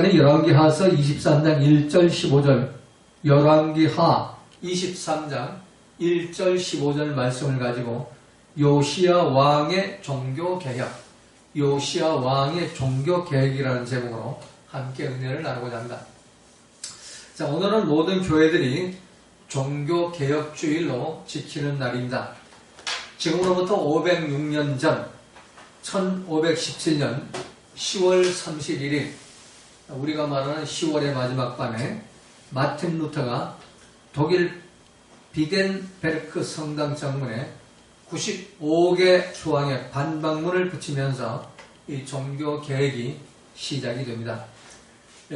열왕기하서 23장 1절 15절, 열왕기하 23장 1절 15절 말씀을 가지고 요시야 왕의 종교개혁, 요시야 왕의 종교개혁이라는 제목으로 함께 은혜를 나누고자 합니다. 자, 오늘은 모든 교회들이 종교개혁주일로 지키는 날입니다. 지금으로부터 506년 전 1517년 10월 31일, 우리가 말하는 10월의 마지막 밤에 마틴 루터가 독일 비덴베르크 성당 정문에 95개 조항의 반박문을 붙이면서 이 종교 개혁이 시작이 됩니다.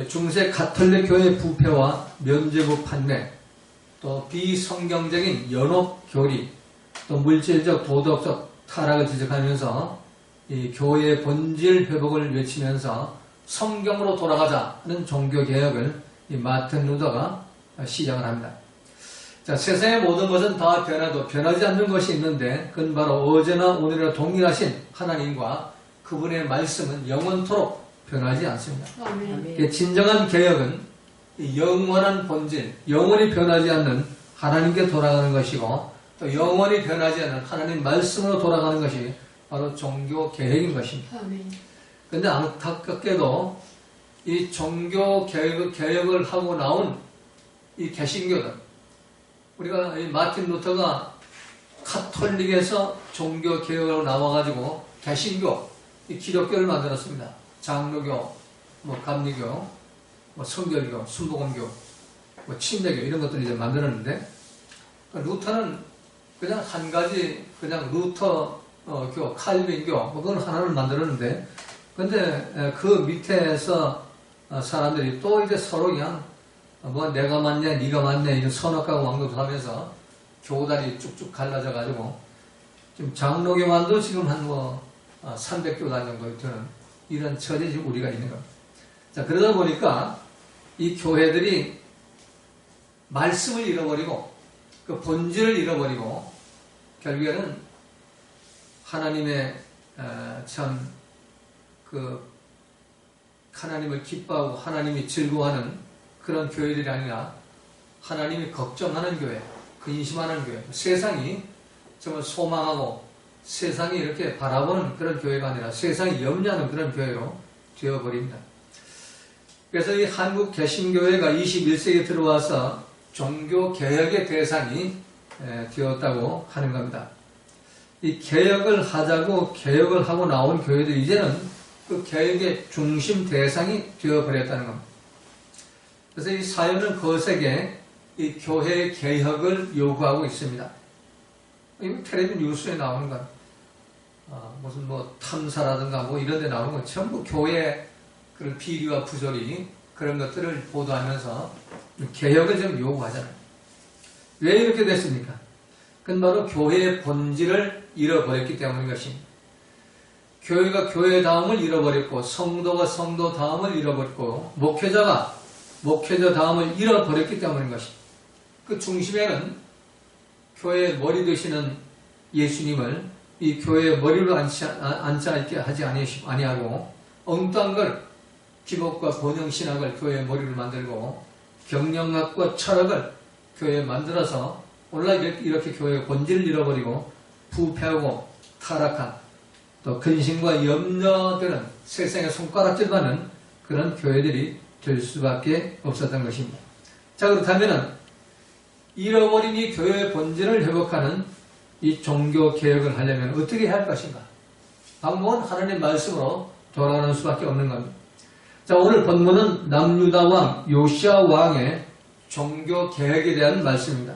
중세 가톨릭 교회 부패와 면죄부 판매, 또 비성경적인 연옥 교리, 또 물질적 도덕적 타락을 지적하면서 이 교회의 본질 회복을 외치면서 성경으로 돌아가자는 종교 개혁을 이 마틴 루터가 시작을 합니다. 자, 세상의 모든 것은 다 변해도 변하지 않는 것이 있는데 그건 바로 어제나 오늘이나 동일하신 하나님과 그분의 말씀은 영원토록 변하지 않습니다. 아멘. 진정한 개혁은 영원한 본질, 영원히 변하지 않는 하나님께 돌아가는 것이고 또 영원히 변하지 않는 하나님 말씀으로 돌아가는 것이 바로 종교 개혁인 것입니다. 그런데 안타깝게도 이 종교 개혁을 하고 나온 이 개신교들, 우리가 이 마틴 루터가 카톨릭에서 종교 개혁으로 나와가지고 개신교, 이 기독교를 만들었습니다. 장로교, 감리교, 성결교, 순복음교, 침례교 이런 것들을 이제 만들었는데 루터는 그냥 한 가지 그냥 루터 교, 칼빈교 그건 하나를 만들었는데 근데 그 밑에서 사람들이 또 이제 서로 그냥 내가 맞냐 네가 맞냐 이런 선악과 왕도도 하면서 교단이 쭉쭉 갈라져 가지고 지금 장로교만도 지금 한 300교단 정도 되는 이런 처지에 지금 우리가 있는 겁니다. 자, 그러다 보니까 이 교회들이 말씀을 잃어버리고 그 본질을 잃어버리고 결국에는 하나님의 하나님을 기뻐하고 하나님이 즐거워하는 그런 교회들이 아니라 하나님이 걱정하는 교회, 근심하는 교회, 세상이 정말 소망하고 세상이 이렇게 바라보는 그런 교회가 아니라 세상이 염려하는 그런 교회로 되어버립니다. 그래서 이 한국 개신교회가 21세기에 들어와서 종교개혁의 대상이 되었다고 하는 겁니다. 이 개혁을 하자고 개혁을 하고 나온 교회들이 이제는 그 개혁의 중심 대상이 되어버렸다는 겁니다. 그래서 이 사회는 거세게 이 교회 개혁을 요구하고 있습니다. 이거 텔레비전 뉴스에 나오는 건 무슨 탐사라든가 이런 데 나오는 건 전부 교회 그런 비리와 부조리 그런 것들을 보도하면서 개혁을 좀 요구하잖아요. 왜 이렇게 됐습니까? 그건 바로 교회의 본질을 잃어버렸기 때문인 것입니다. 교회가 교회다움을 잃어버렸고 성도가 성도다움을 잃어버렸고 목회자가 목회자다움을 잃어버렸기 때문인 것입니다. 그 중심에는 교회의 머리 되시는 예수님을 이 교회의 머리로 앉아 있게 하지 아니하고 엉뚱한 걸 기복과 번영신학을 교회의 머리로 만들고 경영학과 철학을 교회에 만들어서 오늘날 이렇게 교회의 본질을 잃어버리고 부패하고 타락한 또 근심과 염려되는 세상의 손가락질받는 그런 교회들이 될 수밖에 없었던 것입니다. 자, 그렇다면 잃어버린 이 교회의 본질을 회복하는 이 종교개혁을 하려면 어떻게 해야 할 것인가? 방법은 하나님의 말씀으로 돌아가는 수밖에 없는 겁니다. 자, 오늘 본문은 남유다 왕 요시야 왕의 종교개혁에 대한 말씀입니다.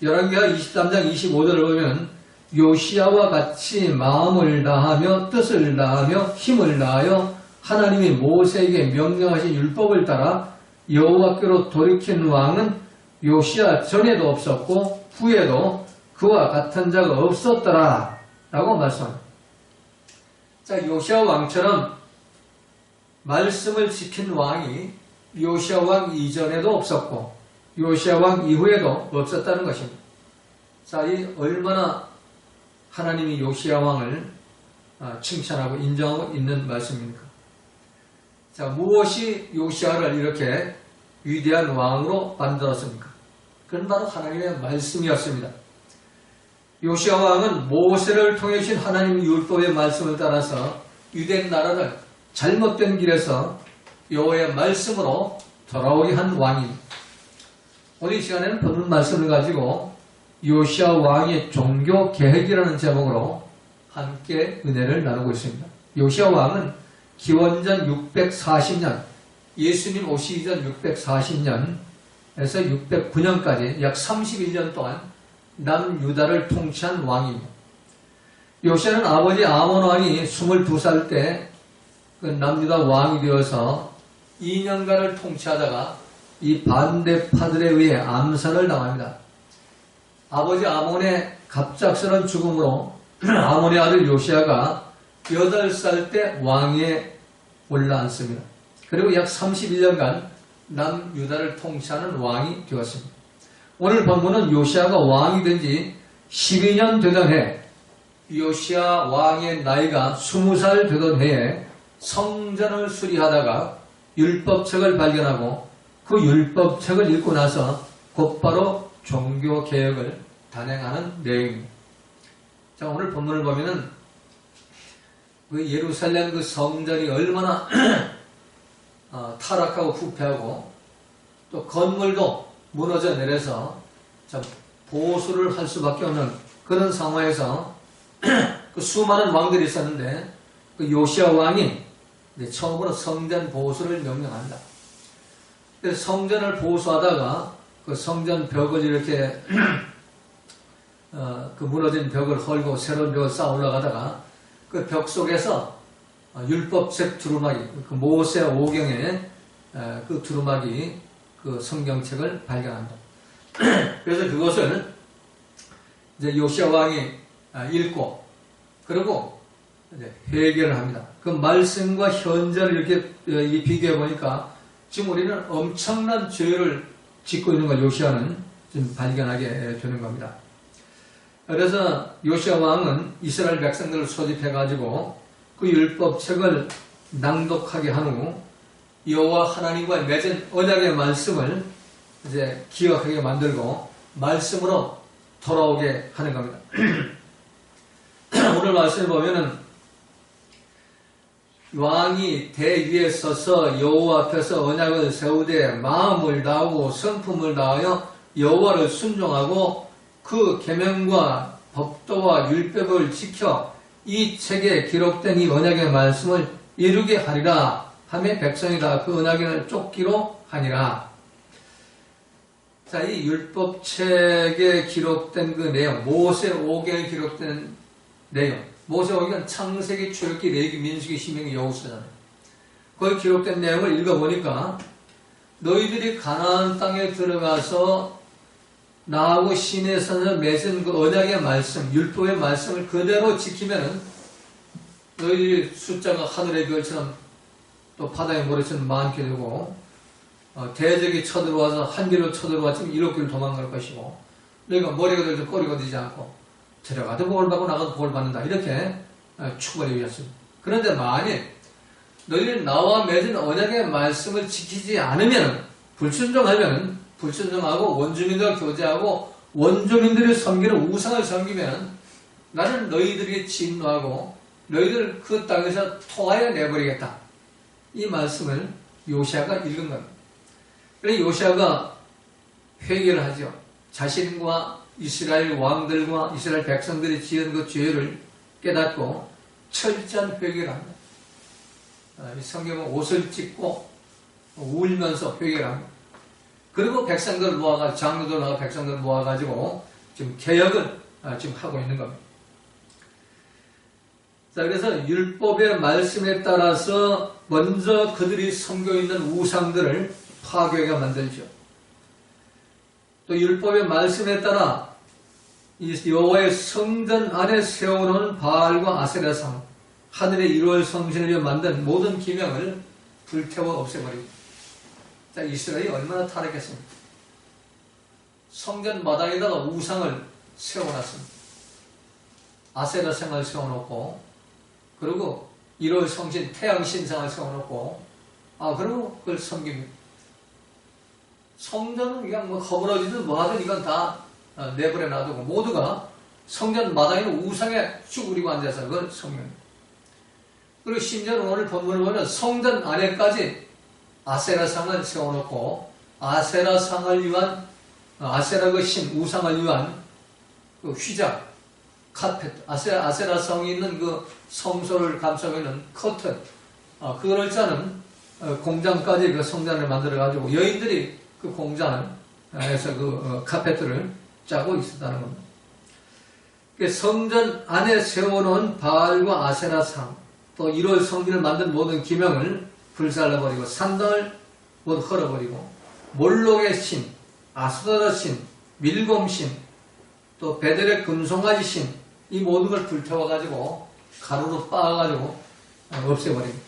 열왕기하 23장 25절을 보면 요시야와 같이 마음을 다하며 뜻을 다하며 힘을 다하여 하나님이 모세에게 명령하신 율법을 따라 여호와께로 돌이킨 왕은 요시야 전에도 없었고 후에도 그와 같은 자가 없었더라 라고 말씀합니다. 자, 요시야 왕처럼 말씀을 지킨 왕이 요시야 왕 이전에도 없었고 요시야 왕 이후에도 없었다는 것입니다. 자, 이 얼마나 하나님이 요시야 왕을 칭찬하고 인정하고 있는 말씀입니까? 자, 무엇이 요시아를 이렇게 위대한 왕으로 만들었습니까? 그건 바로 하나님의 말씀이었습니다. 요시아 왕은 모세를 통해 주신 하나님의 율법의 말씀을 따라서 유대 나라를 잘못된 길에서 여호와의 말씀으로 돌아오게 한 왕입니다. 오늘 이 시간에는 본문 말씀을 가지고 요시아 왕의 종교 계획이라는 제목으로 함께 은혜를 나누고 있습니다. 요시아 왕은 기원전 640년, 예수님 오시기 전 640년에서 609년까지 약 31년 동안 남유다를 통치한 왕입니다. 요시아는 아버지 아몬 왕이 22살 때 그 남유다 왕이 되어서 2년간을 통치하다가 이 반대파들에 의해 암살을 당합니다. 아버지 아몬의 갑작스런 죽음으로 아몬의 아들 요시아가 8살 때 왕위에 올라앉습니다. 그리고 약 31년간 남유다를 통치하는 왕이 되었습니다. 오늘 본문은 요시아가 왕이 된 지 12년 되던 해, 요시아 왕의 나이가 20살 되던 해에 성전을 수리하다가 율법책을 발견하고 그 율법책을 읽고 나서 곧바로 종교개혁을 단행하는 내용입니다. 자, 오늘 본문을 보면은 그 예루살렘 그 성전이 얼마나 타락하고 부패하고 또 건물도 무너져 내려서 참 보수를 할 수밖에 없는 그런 상황에서 그 수많은 왕들이 있었는데 그 요시아 왕이 처음으로 성전 보수를 명령합니다. 그래서 성전을 보수하다가 그 성전 벽을 이렇게 그 무너진 벽을 헐고 새로운 벽을 쌓아 올라가다가 그 벽 속에서 율법책 두루마기, 그 모세 오경의 그 두루마기 그 성경책을 발견한다. 그래서 그것을 이제 요시아 왕이 읽고 그리고 이제 회개를 합니다. 그 말씀과 현재를 이렇게 비교해 보니까 지금 우리는 엄청난 죄를 짓고 있는 걸 요시아는 지금 발견하게 되는 겁니다. 그래서 요시아 왕은 이스라엘 백성들을 소집해 가지고 그 율법책을 낭독하게 한 후 여호와 하나님과 맺은 언약의 말씀을 이제 기억하게 만들고 말씀으로 돌아오게 하는 겁니다. 오늘 말씀을 보면은 왕이 대위에 서서 여호와 앞에서 언약을 세우되 마음을 다하고 성품을 다하여 여호와를 순종하고 그 계명과 법도와 율법을 지켜 이 책에 기록된 이 언약의 말씀을 이루게 하리라 하며 백성이 다 그 언약을 쫓기로 하니라. 자, 이 율법책에 기록된 그 내용, 모세 오경에 기록된 내용, 모세 오경은 창세기, 출애굽기, 레위기, 민수기, 신명기, 여호수아잖아요. 거기 기록된 내용을 읽어보니까 너희들이 가나안 땅에 들어가서 나하고 신의 선을 맺은 그 언약의 말씀, 율법의 말씀을 그대로 지키면은 너희들이 숫자가 하늘의 별처럼 또 바다의 모래처럼 많게 되고 대적이 쳐들어와서 한 길로 쳐들어왔지만 일곱 길로 도망갈 것이고 너희가 머리가 들지 꼬리가 되지 않고 들어가도 복을 받고 나가도 복을 받는다. 이렇게 축복을 얘기했습니다. 그런데 만일 너희들 나와 맺은 언약의 말씀을 지키지 않으면 불순종하면 불순종하고 원주민들과 교제하고 원주민들이 섬기는 우상을 섬기면 나는 너희들에게 진노하고 너희들 그 땅에서 토하여 내버리겠다. 이 말씀을 요시아가 읽은 겁니다. 그래서 요시아가 회개를 하죠. 자신과 이스라엘 왕들과 이스라엘 백성들이 지은 그 죄를 깨닫고 철저한 회개를 합니다. 이 성경은 옷을 찢고 울면서 회개를 합니다. 그리고 백성들을 모아가지고 장로들과 백성들을 모아가지고 지금 개혁을 지금 하고 있는 겁니다. 자, 그래서 율법의 말씀에 따라서 먼저 그들이 섬겨 있는 우상들을 파괴하게 만들죠. 또 율법의 말씀에 따라 이 여호와의 성전 안에 세워놓은 바알과 아세라상, 하늘의 1월 성신을 위해 만든 모든 기명을 불태워 없애버립니다. 자, 이스라엘이 얼마나 타락했습니까? 성전 마당에다가 우상을 세워놨습니다. 아세라상을 세워놓고 그리고 1월 성신 태양 신상을 세워놓고 그리고 그걸 섬깁니다. 성전은 그냥 뭐 허물어지든 뭐하든 이건 다 내버려 놔두고 모두가 성전 마당에 있는 우상에 쭈그리고 앉아서 그걸 섬깁니다. 그리고 심지어는 오늘 본문을 보면 성전 안에까지 아세라상을 세워놓고 아세라상을 위한 아세라 그 신 우상을 위한 그 휘장 카펫 아세라성이 있는 그 성소를 감싸고 있는 커튼 그거를 짜는 공장까지 그 성전을 만들어 가지고 여인들이 그 공장에서 그 카페트를 짜고 있었다는 겁니다. 성전 안에 세워놓은 바알과 아세라상 또 1월 성전을 만든 모든 기명을 불살라버리고 산당을 모두 헐어버리고 몰록의 신, 아스도라 신, 밀곰 신, 또 베델의 금송아지 신 이 모든 걸 불태워가지고 가루로 빻아가지고 없애버립니다.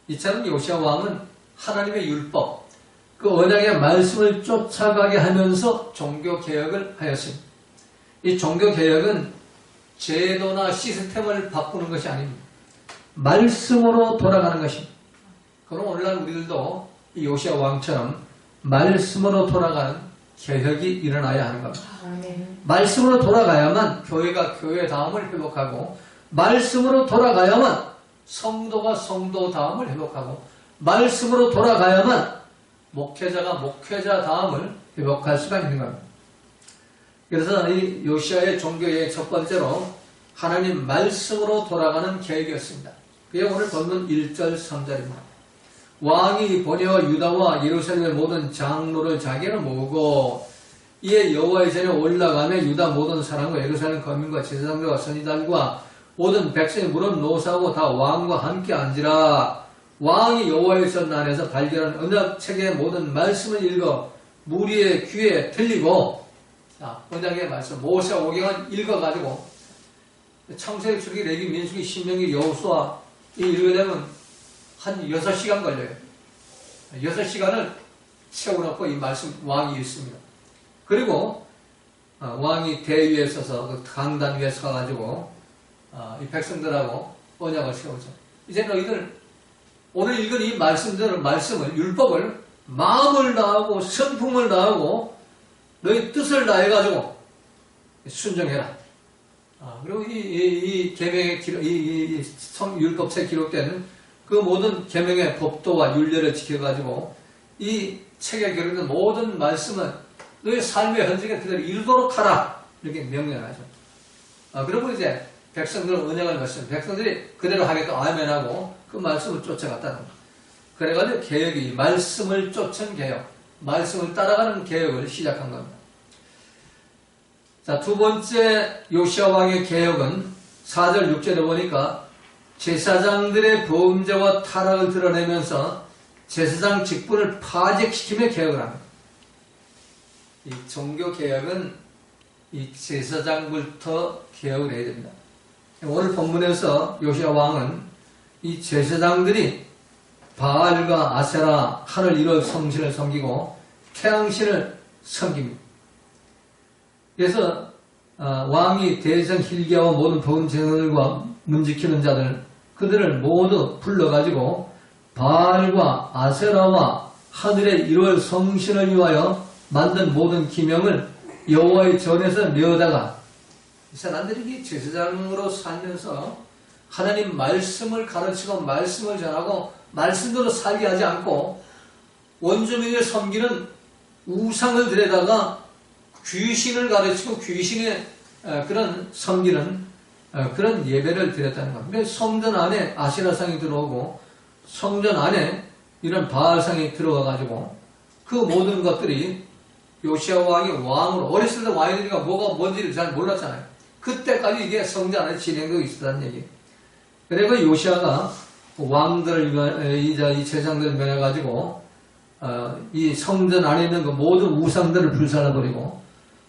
이처럼 요시야 왕은 하나님의 율법 그 언약의 말씀을 쫓아가게 하면서 종교개혁을 하였습니다. 이 종교개혁은 제도나 시스템을 바꾸는 것이 아닙니다. 말씀으로 돌아가는 것입니다. 그럼 오늘날 우리들도 이 요시야 왕처럼 말씀으로 돌아가는 개혁이 일어나야 하는 겁니다. 말씀으로 돌아가야만 교회가 교회다움을 회복하고 말씀으로 돌아가야만 성도가 성도다움을 회복하고 말씀으로 돌아가야만 목회자가 목회자다움을 회복할 수가 있는 겁니다. 그래서 이 요시야의 종교의 첫 번째로 하나님 말씀으로 돌아가는 계획이었습니다. 그게 오늘 본문 1절 3절입니다. 왕이 보내어 유다와 예루살렘의 모든 장로를 자기를 모으고 이에 여호와의 전에 올라가며 유다 모든 사람과 예루살렘 거민과 제사장들과 선지자들과 모든 백성이 무릎 노사하고 다 왕과 함께 앉으라. 왕이 여호와의 전 안에서 발견한 언약책의 모든 말씀을 읽어 무리의 귀에 들리고 언약의 말씀 모세와 오경을 읽어가지고 창세기, 출애굽기, 레위, 민수기, 신명기, 여호수아 이 읽으려면 한 6시간 걸려요. 6시간을 채워놓고 이 말씀 왕이 읽습니다. 그리고 왕이 대위에 서서 그 강단 위에 서가지고 이 백성들하고 언약을 세우죠. 이제 너희들 오늘 읽은 이 말씀을 율법을 마음을 다하고 성품을 다하고 너희 뜻을 다해가지고 순종해라. 그리고 이 계명의 이 율법책에 기록된 그 모든 계명의 법도와 율례를 지켜가지고 이 책에 기록된 모든 말씀은 너희 삶의 현장에 그대로 이루도록 하라. 이렇게 명령을 하죠. 그리고 이제 백성들은 언약을 맺습니다. 백성들이 그대로 하겠다 아멘하고 그 말씀을 쫓아갔다는 겁니다. 그래가지고 개혁이 말씀을 쫓은 개혁, 말씀을 따라가는 개혁을 시작한 겁니다. 자, 두 번째 요시야 왕의 개혁은 4절 6절에 보니까 제사장들의 범죄와 타락을 드러내면서 제사장 직분을 파직시키며 개혁을 합니다. 이 종교개혁은 이 제사장부터 개혁을 해야 됩니다. 오늘 본문에서 요시야 왕은 이 제사장들이 바알과 아세라, 하늘 1월 성신을 섬기고 태양신을 섬깁니다. 그래서 왕이 대제사장 hilki야와 모든 범죄자들과 문지키는 자들 그들을 모두 불러가지고 바알과 아세라와 하늘의 1월 성신을 위하여 만든 모든 기명을 여호와의 전에서 내어다가 이 사람들이 제사장으로 살면서 하나님 말씀을 가르치고 말씀을 전하고 말씀대로 살게 하지 않고 원주민을 섬기는 우상을 들여다가 귀신을 가르치고 귀신의 그런 섬기는 그런 예배를 드렸다는 겁니다. 성전 안에 아시라상이 들어오고 성전 안에 이런 바알상이 들어와가지고 그 모든 것들이 요시야 왕이 왕으로 어렸을 때 왕이 되니까 뭐가 뭔지를 잘 몰랐잖아요. 그때까지 이게 성전 안에 진행되고 있었다는 얘기예요. 그래서 요시야가 왕들을 이 제사장들을 면해가지고 이 성전 안에 있는 그 모든 우상들을 불살라버리고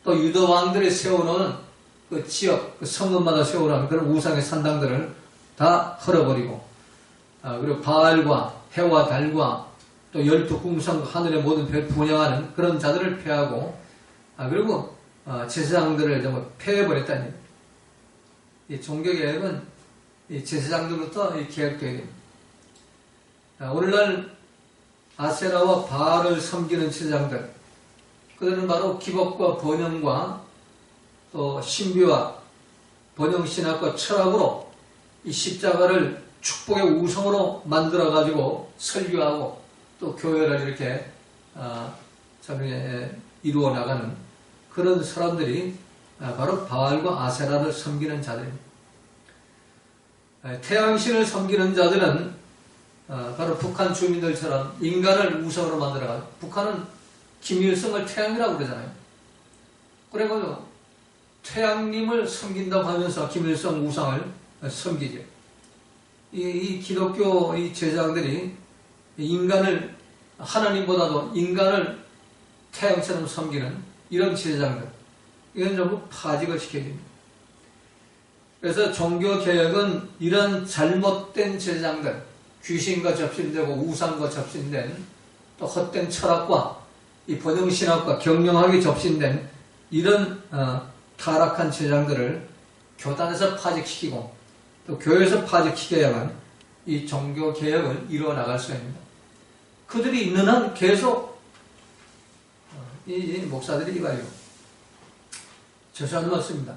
또 유다 왕들이 세워놓은 그 지역, 그 성읍마다 세우라는 그런 우상의 산당들을 다 헐어버리고, 그리고 바알과 해와 달과 또 12궁상 하늘의 모든 별 분양하는 그런 자들을 폐하고, 그리고 제사장들을 전부 폐해버렸다는 얘기입니다. 이 종교개혁은 이 제사장들부터 개혁되어야 됩니다. 오늘날 아세라와 바알을 섬기는 제사장들, 그들은 바로 기법과 번영과 또 신비와 번영신학과 철학으로 이 십자가를 축복의 우성으로 만들어가지고 설교하고 또 교회를 이렇게 이루어 나가는 그런 사람들이 바로 바알과 아세라를 섬기는 자들입니다. 태양신을 섬기는 자들은 바로 북한 주민들처럼 인간을 우상으로 만들어가지고, 북한은 김일성을 태양이라고 그러잖아요. 그래가지고 태양님을 섬긴다고 하면서 김일성 우상을 섬기죠. 이 기독교 이 제사장들이 인간을, 하나님보다도 인간을 태양처럼 섬기는 이런 제사장들, 이건 전부 파직을 시켜줍니다. 그래서 종교개혁은 이런 잘못된 제사장들, 귀신과 접신되고 우상과 접신된 또 헛된 철학과 이 번영신학과 경영학에 접신된 이런 타락한 제사장들을 교단에서 파직시키고 또 교회에서 파직시켜야만 이 종교개혁을 이루어 나갈 수 있습니다. 그들이 있는 한 계속 이 목사들이 이봐요. 죄송한 말씀입니다.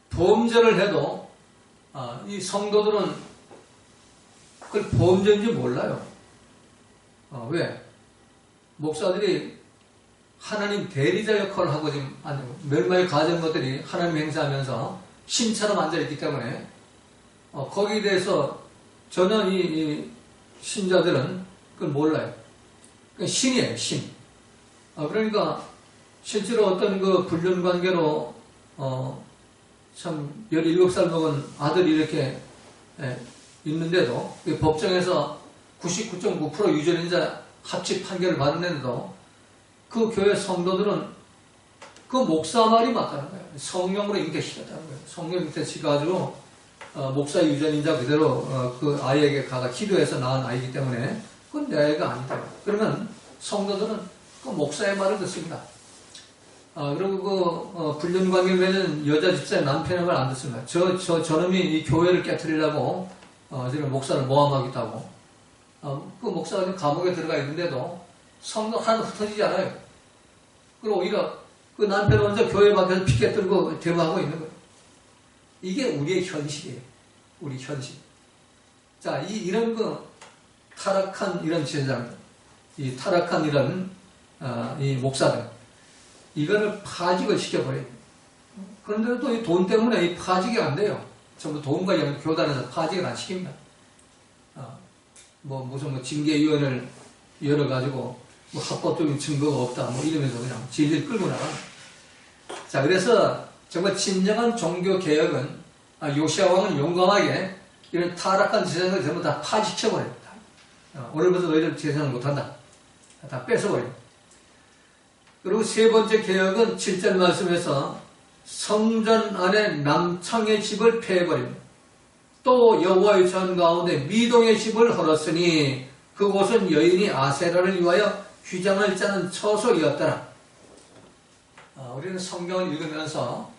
범죄를 해도 이 성도들은 그걸 범죄인지 몰라요. 왜? 목사들이 하나님 대리자 역할을 하고 지금 멸망의 가정 것들이 하나님 행사하면서 신처럼 앉아있기 때문에 거기에 대해서 전혀 이 신자들은 그걸 몰라요. 그러니까 신이에요, 신. 그러니까 실제로 어떤 그 불륜 관계로 참 17살 먹은 아들이 이렇게 있는데도 법정에서 99.9% 유죄인자 합치 판결을 받았는데도 그 교회 성도들은 그 목사 말이 맞다는 거예요. 성령으로 잉태시켰다는 거예요. 성령 잉태시켜가지고 목사 유전인자 그대로 그 아이에게 가가 기도해서 낳은 아이기 때문에 그건 내 아이가 아니다. 그러면 성도들은 그 목사의 말을 듣습니다. 그리고 그 불륜 관계를 맺은 여자 집사의 남편의 말 안 듣습니다. 저놈이 이 교회를 깨트리려고 지금 목사를 모함하겠다고. 그 목사가 감옥에 들어가 있는데도 성도 하나도 흩어지지 않아요. 그리고 오히려 그 남편은 먼저 교회 밖에서 피켓 들고 대모하고 있는 거예요. 이게 우리의 현실이에요. 우리 현실. 자, 이런 그 타락한 이런 제사장들, 이 타락한 이런 이 목사들, 이거를 파직을 시켜버려요. 그런데 또 이 돈 때문에 이 파직이 안 돼요. 전부 돈과 교단에서 파직을 안 시킵니다. 무슨 징계위원회를 열어가지고 합법적인 증거가 없다 이러면서 그냥 질질 끌고 나갑니다. 자, 그래서 정말 진정한 종교개혁은 요시야 왕은 용감하게 이런 타락한 제사장을 전부 다 파직시켜버립니다. 오늘부터 너희들 제사장 못한다. 다 뺏어버립니다. 그리고 세 번째 개혁은 7절 말씀에서 성전 안에 남창의 집을 폐해버립니다. 또 여호와의 전 가운데 미동의 집을 헐었으니 그곳은 여인이 아세라를 위하여 휘장을 짜는 처소이었더라. 우리는 성경을 읽으면서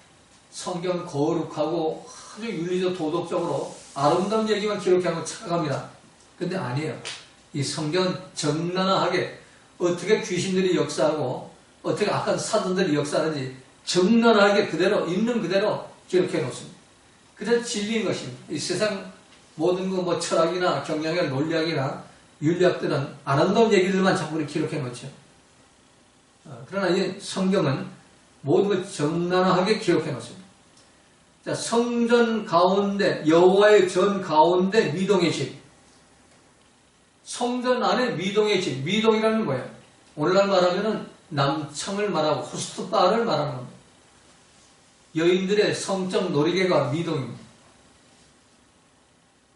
성경은 거룩하고 아주 윤리적 도덕적으로 아름다운 얘기만 기록하는 거 착각합니다. 근데 아니에요. 이 성경은 적나라하게 어떻게 귀신들이 역사하고 어떻게 악한 사단들이 역사하는지 적나라하게 그대로 있는 그대로 기록해 놓습니다. 그래서 진리인 것입니다. 이 세상 모든 거 철학이나 경영이나 논리학이나 윤리학들은 아름다운 얘기들만 자꾸 기록해 놓죠. 그러나 이 성경은 모든 걸 적나라하게 기록해 놓습니다. 자, 성전 가운데, 여호와의 전 가운데 미동의 집. 성전 안에 미동의 집. 미동이라는 거예요. 오늘날 말하면은 남청을 말하고 호스트바를 말하는 겁니다. 여인들의 성적 놀이개가 미동입니다.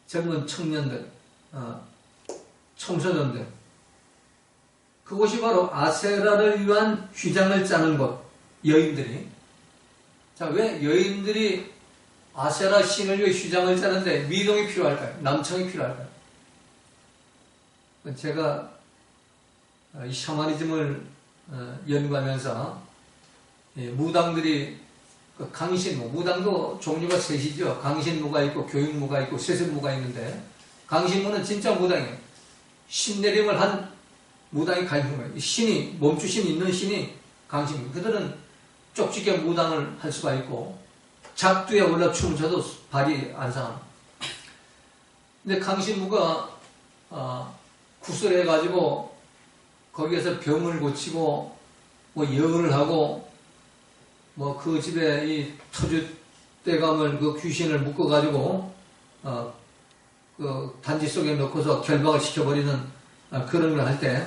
젊은 청년들, 청소년들. 그곳이 바로 아세라를 위한 휘장을 짜는 곳, 여인들이. 자, 왜 여인들이 아세라 신을 위해 휘장을 짜는데 미동이 필요할까요? 남청이 필요할까요? 제가 이 샤머니즘을 연구하면서 무당들이 강신무, 무당도 종류가 셋이죠. 강신무가 있고 교육무가 있고 세습무가 있는데 강신무는 진짜 무당이에요. 신내림을 한 무당이 강신무예요. 신이, 몸주신이 있는 신이 강신무. 그들은 쪽집게 무당을 할 수가 있고, 작두에 올라 춤을 춰도 발이 안 상합니다. 근데 강신무가, 구슬해가지고, 거기에서 병을 고치고, 뭐, 여을 하고, 뭐, 그 집에 이 터줏대감을 그 귀신을 묶어가지고, 그 단지 속에 넣고서 결박을 시켜버리는 그런 걸 할 때,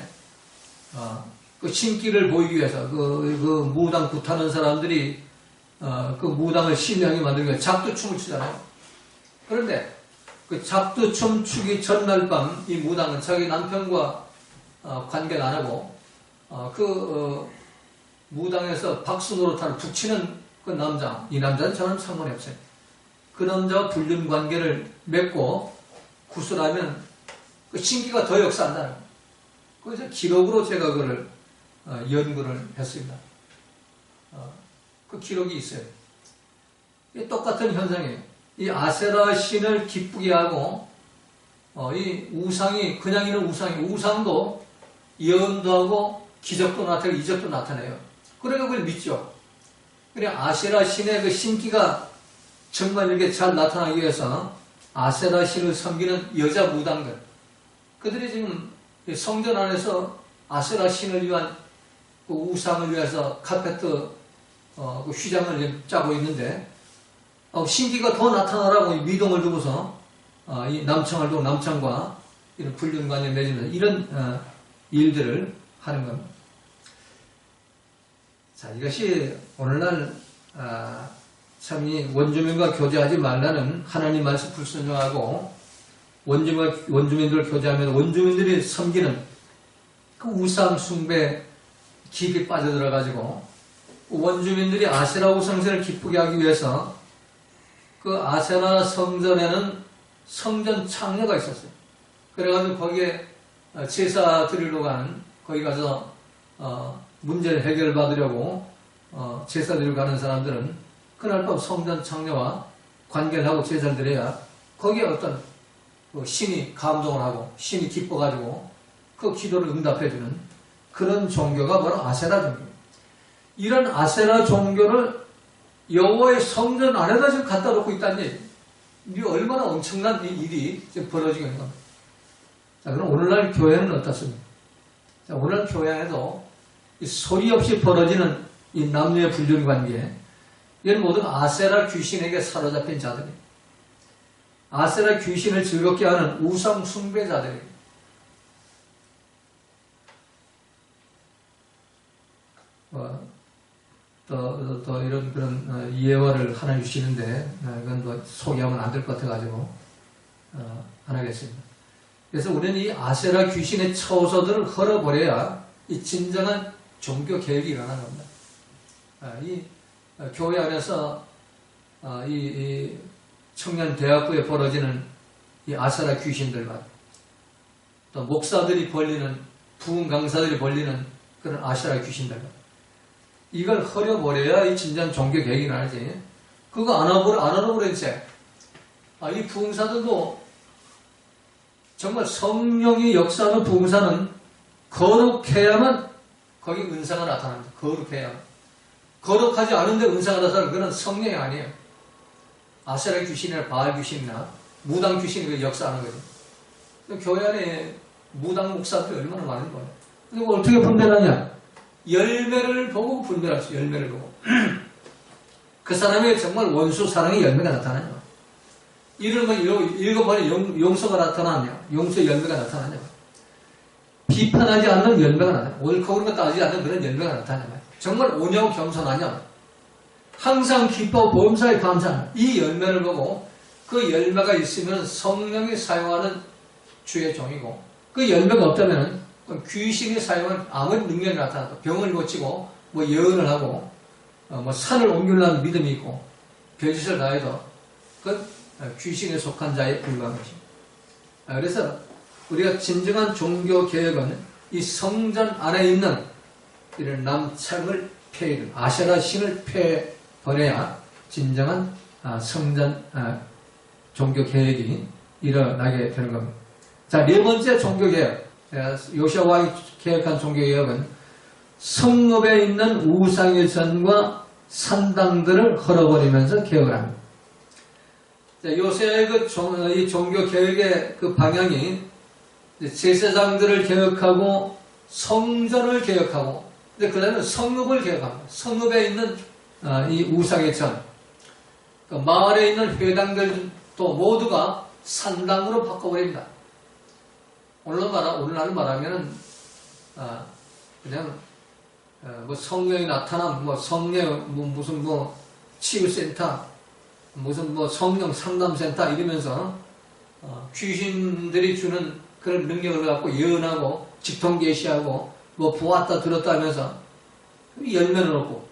그 신기를 보이기 위해서 그 무당 굿하는 사람들이 그 무당을 신뢰하게 만들기 위해서 작두춤을 추잖아요. 그런데 그 작두춤 추기 전날 밤 이 무당은 자기 남편과 관계를 안 하고 무당에서 박수 노릇하는 북치는 그 남자, 이 남자는 저는 상관이 없어요. 그 남자와 불륜 관계를 맺고 구슬하면 그 신기가 더 역사한다는 거예요. 그래서 기록으로 제가 그걸 연구를 했습니다. 그 기록이 있어요. 똑같은 현상이에요. 이 아세라 신을 기쁘게 하고 이 우상이 그냥 있는 우상도 예언도 하고 기적도 나타내고 이적도 나타내요. 그러니까 그걸 믿죠. 그래 아세라 신의 그 신기가 정말 이렇게 잘 나타나기 위해서 아세라 신을 섬기는 여자 무당들, 그들이 지금 성전 안에서 아세라 신을 위한 그 우상을 위해서 카페트 그 휘장을 짜고 있는데 신기가 더 나타나라고 미동을 두고서 이 남창을 두고 남창과 이런 불륜관에 맺으면서 이런 일들을 하는 겁니다. 자, 이것이 오늘날 참 이 원주민과 교제하지 말라는 하나님 말씀 불순종하고 원주민들을 교제하면 원주민들이 섬기는 그 우상 숭배 깊이 빠져들어가지고 원주민들이 아세라 우상신을 기쁘게 하기 위해서 그 아세라 성전에는 성전 창녀가 있었어요. 그래가지고 거기에 제사 드리러 가는, 거기 가서 문제를 해결받으려고 제사 드리러 가는 사람들은 그날 밤 성전 창녀와 관계를 하고 제사를 드려야 거기에 어떤 신이 감동을 하고 신이 기뻐가지고 그 기도를 응답해주는 그런 종교가 바로 아세라 종교입니다. 이런 아세라 종교를 여호와의 성전 안에다 지금 갖다 놓고 있다는 얘기예요. 이게 얼마나 엄청난 일이 지금 벌어지고 있는 겁니다. 자, 그럼 오늘날 교회는 어떻습니까? 자, 오늘날 교회 안에도 이 소리 없이 벌어지는 이 남녀의 불륜 관계, 이건 모두 아세라 귀신에게 사로잡힌 자들이에요. 아세라 귀신을 즐겁게 하는 우상 숭배자들이에요. 또 이런 그런 예화를 하나 주시는데 이건 뭐 소개하면 안 될 것 같아가지고 안 하겠습니다. 그래서 우리는 이 아세라 귀신의 처소들을 헐어버려야 이 진정한 종교 개혁이 일어나는 겁니다. 이 교회 안에서 이 청년 대학부에 벌어지는 이 아세라 귀신들과 또 목사들이 벌리는 부흥 강사들이 벌리는 그런 아세라 귀신들과 이걸 허려버려야 이 진정 종교 개혁이 일어나지. 그거 안 하려고 채 이 부흥사들도 정말 성령이 역사하는 부흥사는 거룩해야만 거기 은사가 나타납니다. 거룩해야만. 거룩하지 않은데 은사가 나타나는 그런 성령이 아니에요. 아세라 귀신이나 바알 귀신이나 무당 귀신이 역사하는 거죠. 교회 안에 무당 목사들이 얼마나 많은 거예요. 그리고 어떻게 분별하냐? 열매를 보고 분별할 수 있어요. 열매를 보고. 그 사람의 정말 원수 사랑의 열매가 나타나냐? 이런 거 읽어보니 용서가 나타나냐? 용서의 열매가 나타나냐? 비판하지 않는 열매가 나타나냐? 옳고 그른 거 따지지 않는 그런 열매가 나타나냐? 정말 온유하고 겸손하냐? 항상 기뻐 범사에 감사하냐? 이 열매를 보고 그 열매가 있으면 성령이 사용하는 주의 종이고 그 열매가 없다면 귀신이 사용한 아무리 능력이 나타나도 병을 고치고 뭐 예언을 하고 뭐 산을 옮기려는 믿음이 있고 별짓을 다 해도 그건 귀신에 속한 자에 불과한 것입니다. 그래서 우리가 진정한 종교 개혁은 이 성전 안에 있는 이런 남창을 폐해야 아세라 신을 폐해버려야 진정한 성전 종교 개혁이 일어나게 되는 겁니다. 자, 네 번째 종교개혁. 요시야 왕이 개혁한 종교개혁은 성읍에 있는 우상의 전과 산당들을 헐어버리면서 개혁을 합니다. 자, 요새의 이 종교개혁의 그 방향이 제사장들을 개혁하고 성전을 개혁하고, 근데 그 다음에 성읍을 개혁합니다. 성읍에 있는 이 우상의 전, 그 마을에 있는 회당들도 모두가 산당으로 바꿔버립니다. 오늘날 말하면은 그냥 뭐 성령이 나타남, 뭐 성령 무슨 뭐 치유센터, 무슨 뭐 성령 상담센터 이러면서 귀신들이 주는 그런 능력을 갖고 예언하고 직통계시하고 뭐 보았다 들었다 하면서 열매는 없고,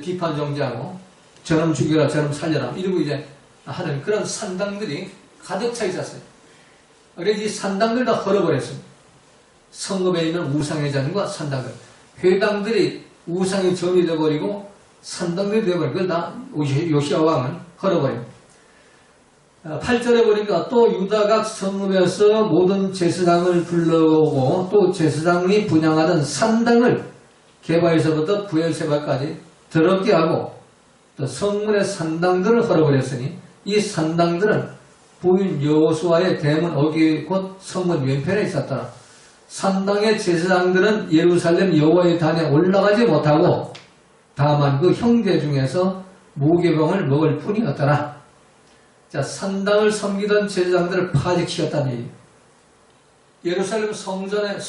비판 정지하고 저놈 죽여라 저놈 살려라 이러고 이제 하는 그런 산당들이 가득 차 있었어요. 그래서 이 산당들 다 헐어버렸습니다. 성읍에 있는 우상의 전과 산당들, 회당들이 우상의 전이 되어버리고 산당들이 되어버리고 그걸 다 요시야 왕은 헐어버립니다. 8절에 보니까 또 유다각 성읍에서 모든 제사장을 불러오고 또 제사장이 분양하던 산당을 게바에서부터 부엘세바까지 더럽게 하고 또 성문의 산당들을 헐어버렸으니 이 산당들은 부인 여호수아의 대문 어귀 곧 성문 왼편에 있었더라. 산당의 제사장들은 예루살렘 여호와의 단에 올라가지 못하고 다만 그 형제 중에서 무개병을 먹을 뿐이었더라. 자, 산당을 섬기던 제사장들을 파직시켰다는 얘기예요. 예루살렘 성소에,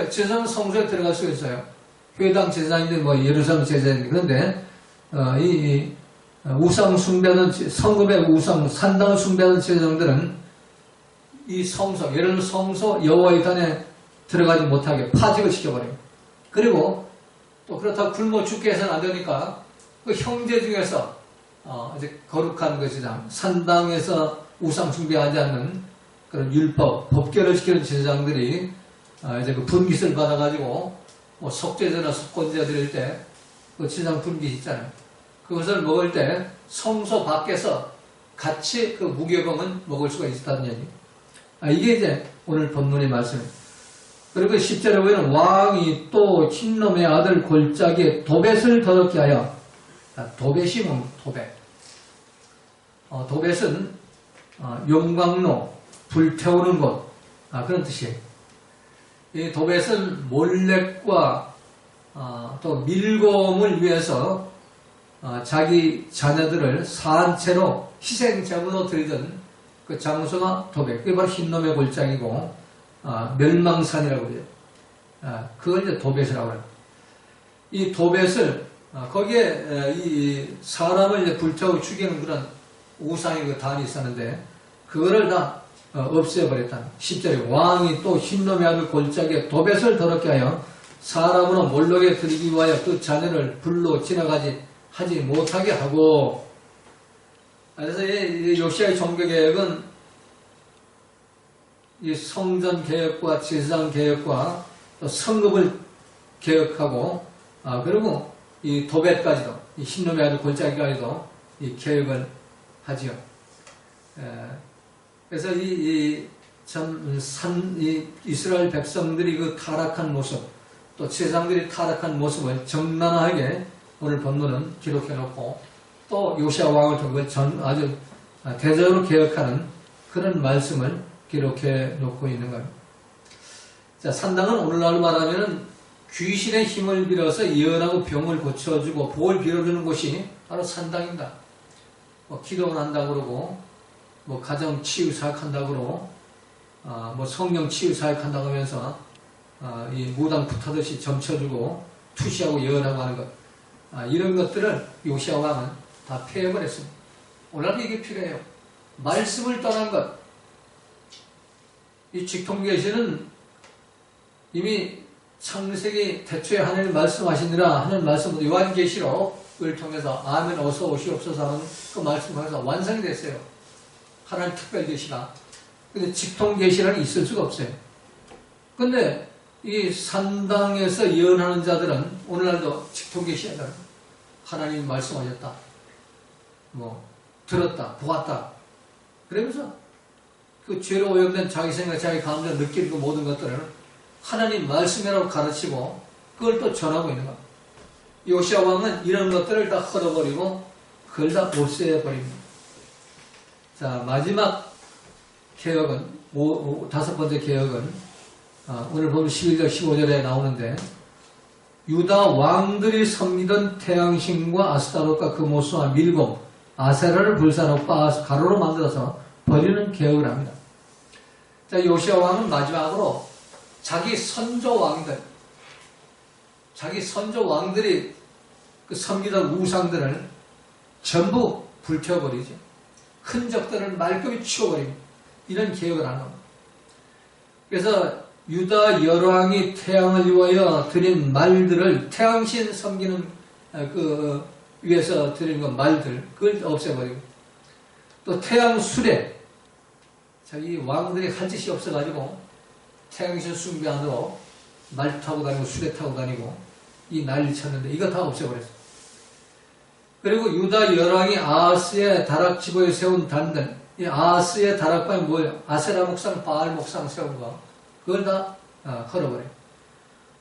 제사장은 성소에 들어갈 수가 있어요. 회당 제사장인데 뭐 예루살렘 제사장인데, 그런데 이 우상 숭배하는 성읍의 우상 산당을 숭배하는 제사장들은 이 성소, 예를 들면 성소 여호와의 단에 들어가지 못하게 파직을 시켜버려요. 그리고 또 그렇다고 굶어 죽게 해서는 안 되니까 그 형제 중에서 이제 거룩한 것이다. 산당에서 우상 숭배하지 않는 그런 율법, 법결을 시키는 제사장들이 이제 그 분깃을 받아가지고 뭐 속죄제나 속건제 드릴 때 그 제사장 분깃 있잖아요. 그것을 먹을 때 성소 밖에서 같이 그 무교병은 먹을 수가 있었다는 얘기. 이게 이제 오늘 본문의 말씀입니다. 그리고 10절에 보면 왕이 또 흰놈의 아들 골짜기에 도벳을 더럽게 하여, 도벳이 뭡니까? 도벳. 도벳은 용광로, 불태우는 곳, 그런 뜻이에요. 이 도벳은 몰렉과 또 밀곰을 위해서 자기 자녀들을 산채로 희생제물로 드리던 그 장소가 도벳. 그게 바로 흰놈의 골짜기고 멸망산이라고 그래요. 그걸 이제 도벳이라고 해요. 이 도벳을 거기에 이 사람을 이제 불태우고 죽이는 그런 우상의 그 단이 있었는데 그거를 다 없애버렸다. 10절에 왕이 또 흰놈의 아들 골짜기에 도벳을 더럽게 하여 사람으로 몰록에 드리기 위하여 그 자녀를 불로 지나가지 하지 못하게 하고. 그래서 이 요시야의 종교개혁은 이 성전 개혁과 제사장 개혁과 또 성읍을 개혁하고 그리고 이 도벳까지도 이 흰놈의 아들 골짜기까지도 이 개혁을 하지요. 그래서 이 이스라엘 백성들이 그 타락한 모습 또 제사장들이 타락한 모습을 적나라하게 오늘 본문은 기록해 놓고 또 요시야 왕을 통해 아주 대대적으로 개혁하는 그런 말씀을 기록해 놓고 있는 겁니다. 자, 산당은 오늘날 말하면 귀신의 힘을 빌어서 예언하고 병을 고쳐주고 복을 빌어주는 곳이 바로 산당입니다. 뭐 기도를 한다고 그러고 뭐 가정 치유 사역한다고 그러고 뭐 성령 치유 사역한다고 하면서 이 무당 풋하듯이 점쳐주고 투시하고 예언하고 하는 것, 이런 것들을 요시야 왕은 다 폐해버렸습니다. 오늘날도 이게 필요해요. 말씀을 떠난 것. 이 직통계시는 이미 창세기 태초에 하나님 말씀하시느라 하는 말씀으로 요한계시록을 통해서 아멘 어서 오시옵소서 하는 그 말씀을 완성이 됐어요. 하나님 특별계시가. 근데 직통계시라는 있을 수가 없어요. 근데 이 산당에서 예언하는 자들은 오늘날도 직통계시하다. 하나님이 말씀하셨다. 뭐 들었다. 보았다. 그러면서 그 죄로 오염된 자기 생각, 자기 감정, 느끼는 그 모든 것들을 하나님 말씀이라고 가르치고 그걸 또 전하고 있는 거야. 요시야 왕은 이런 것들을 다 헐어버리고 그걸 다 없애버립니다. 자, 마지막 개혁은, 다섯 번째 개혁은, 오늘 보면 11절, 15절에 나오는데, 유다 왕들이 섬기던 태양신과 아스타롯과 그모스와 밀곰, 아세라를 불사로 빻아서 가루로 만들어서 버리는 개혁을 합니다. 자, 요시야 왕은 마지막으로 자기 선조 왕들이 그 섬기던 우상들을 전부 불태워버리죠. 흔적들을 말끔히 치워버립니다. 이런 개혁을 하는 겁니다. 그래서 유다 열왕이 태양을 위하여 드린 말들을 태양신 섬기는 그 위해서 드린 그 말들 그걸 없애버리고 또 태양 수레 자기 왕들이 할 짓이 없어가지고 태양신 숭배하느라 말 타고 다니고 수레 타고 다니고 이 난리 쳤는데 이거 다 없애버렸어요. 그리고 유다 열왕이 아하스의 다락 지보에 세운 단들, 이 아하스의 다락방이 뭐예요? 아세라 목상, 바알 목상 세운 거, 그걸 다 헐어버려요.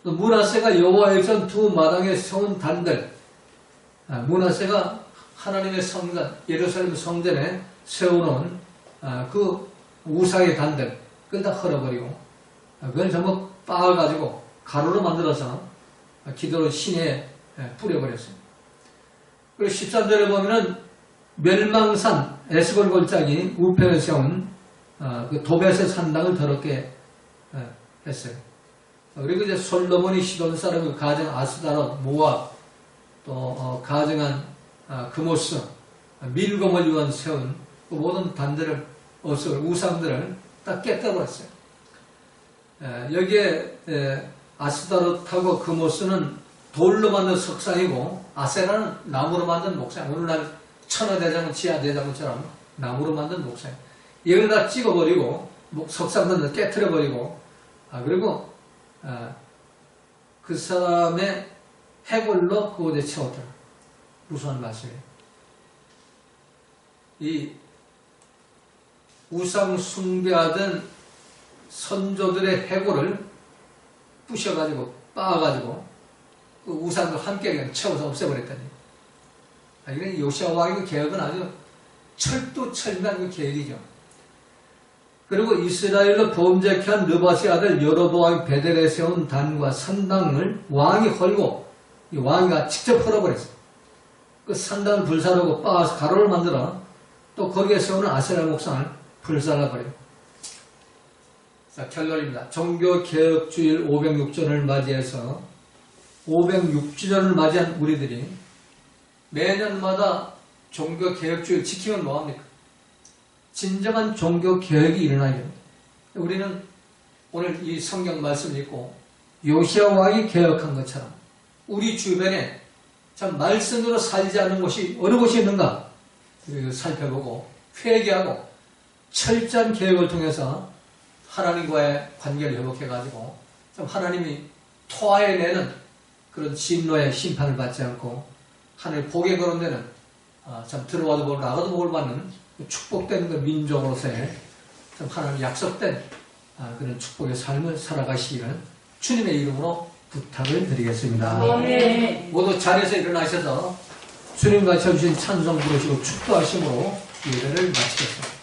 또 므낫세가 여호와의 전 두 마당에 세운 단들, 므낫세가 하나님의 성전, 예루살렘 성전에 세워놓은 그 우상의 단들, 그걸 다 헐어버리고, 그걸 전부 빻아가지고 가루로 만들어서 기도로 시내에 뿌려버렸어요. 그리고 13절에 보면은 멸망산 에스골 골짜기 우편에 세운 그 도벳의 산당을 더럽게 했어요. 그리고 이제 솔로몬이 시돈 사람을 가정 아스다롯, 모압, 또 가정한 그모스, 밀곰을 위한 세운 그 모든 단들을 우상들을 다 깨뜨려버렸어요. 여기에 아스다롯하고 그모스는 돌로 만든 석상이고 아세라는 나무로 만든 목상. 오늘날 천하대장군, 지하대장군처럼 나무로 만든 목상. 이걸 다 찍어버리고 석상들을 깨트려버리고 그리고 그 사람의 해골로 그곳에 채웠더라. 무슨 말씀이에요? 이 우상 숭배하던 선조들의 해골을 부셔가지고 빻아가지고 그 우상도 함께 그냥 채워서 없애버렸다니. 이런 요시야 왕의 개혁은 아주 철두철미한 그 계획이죠. 그리고 이스라엘로 범죄한 느바스의 아들 여로보암이 베델에 세운 단과 산당을 왕이 헐고 이 왕이가 직접 헐어버렸어요. 그 산당을 불사르고 빻아서 가루를 만들어 또 거기에 세우는 아세라 목상을 불살라버려요. 자, 결론입니다. 종교개혁주일 506전을 맞이해서 506주년을 맞이한 우리들이 매년마다 종교개혁주일 지키면 뭐합니까? 진정한 종교개혁이 일어나야 됩니다. 우리는 오늘 이 성경 말씀을 읽고 요시야 왕이 개혁한 것처럼 우리 주변에 참 말씀으로 살지 않는 곳이 어느 곳이 있는가 살펴보고 회개하고 철저한 개혁을 통해서 하나님과의 관계를 회복해가지고 참 하나님이 토하여내는 그런 진노의 심판을 받지 않고 하늘 복에 거론되는 참 들어와도 볼 나가도 볼 받는 축복된 그 민족으로서의 참 하나님 약속된 그런 축복의 삶을 살아가시기를 주님의 이름으로 부탁을 드리겠습니다. 아멘. 모두 자리에서 일어나셔서 주님과 주신 찬송 부르시고 축도하심으로 예배를 마치겠습니다.